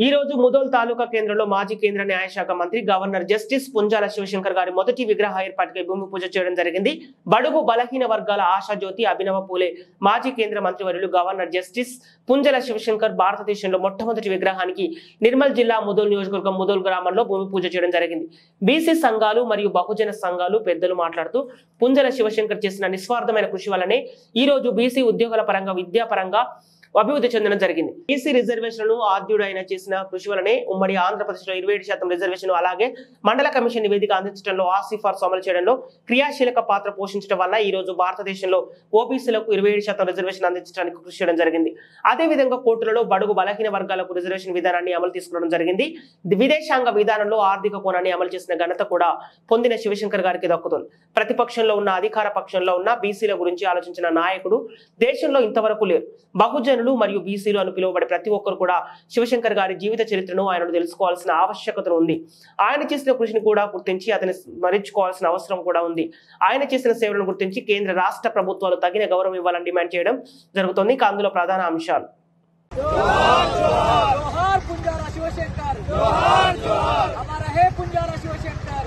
ఈ రోజు ముదోల్ తాలూకా కేంద్రంలో మాజీ కేంద్ర న్యాయశాఖ మంత్రి గవర్నర్ జస్టిస్ పుంజాల శివశంకర్ గారి మొదటి విగ్రహ ఏర్పాటుకై భూమి పూజ చేయడం జరిగింది. బడుగు బలహీన వర్గాల ఆశాజ్యోతి అభినవ పూలే మాజీ కేంద్ర మంత్రివర్యులు గవర్నర్ జస్టిస్ పుంజాల శివశంకర్ భారతదేశంలో మొట్టమొదటి విగ్రహానికి నిర్మల్ జిల్లా ముదోల్ నియోజకవర్గం ముదోల్ గ్రామంలో భూమి పూజ చేయడం జరిగింది. బీసీ సంఘాలు మరియు బహుజన సంఘాలు పెద్దలు మాట్లాడుతూ పుంజాల శివశంకర్ చేసిన నిస్వార్థమైన కృషి వల్లనే ఈ రోజు బీసీ ఉద్యోగాల పరంగా విద్యాపరంగా అభివృద్ధి చెందడం జరిగింది. బీసీ రిజర్వేషన్లను ఆద్యుడైన చేసిన కృషి వలనే ఉమ్మడి ఆంధ్రప్రదేశ్లో 27% రిజర్వేషన్ అలాగే మండల కమిషన్ నివేదిక అందించడంలో ఆసిఫార్స్ అమలు చేయడంలో క్రియాశీలక పాత్ర పోషించడం వల్ల ఈ రోజు భారతదేశంలో ఓబీసీలకు 27% రిజర్వేషన్ అందించడానికి కృషి చేయడం జరిగింది. అదేవిధంగా కోర్టులలో బడుగు బలహీన వర్గాలకు రిజర్వేషన్ విధానాన్ని అమలు తీసుకోవడం జరిగింది. విదేశాంగ విధానంలో ఆర్థిక కోణాన్ని అమలు చేసిన ఘనత కూడా పొందిన శివశంకర్ గారికి దక్కుతుంది. ప్రతిపక్షంలో ఉన్న అధికార పక్షంలో ఉన్న బీసీల గురించి ఆలోచించిన నాయకుడు దేశంలో ఇంతవరకు లేరు. బహుజనులు మరియు బీసీలు అని పిలువబడే ప్రతి ఒక్కరు కూడా శివశంకర్ గారి జీవిత చరిత్రను ఆయనను తెలుసుకోవాల్సిన ఆవశ్యకత ఉంది. ఆయన చేసిన కృషిని కూడా గుర్తించి అతన్ని స్మరించుకోవాల్సిన అవసరం కూడా ఉంది. ఆయన చేసిన సేవలను గుర్తించి కేంద్ర రాష్ట్ర ప్రభుత్వాలు తగిన గౌరవం ఇవ్వాలని డిమాండ్ చేయడం జరుగుతుంది. అందులో ప్రధాన అంశాలు जोहार पुंजारा शिवशंकर, जोहार जोहार हमारा है पुंजारा शिवशंकर।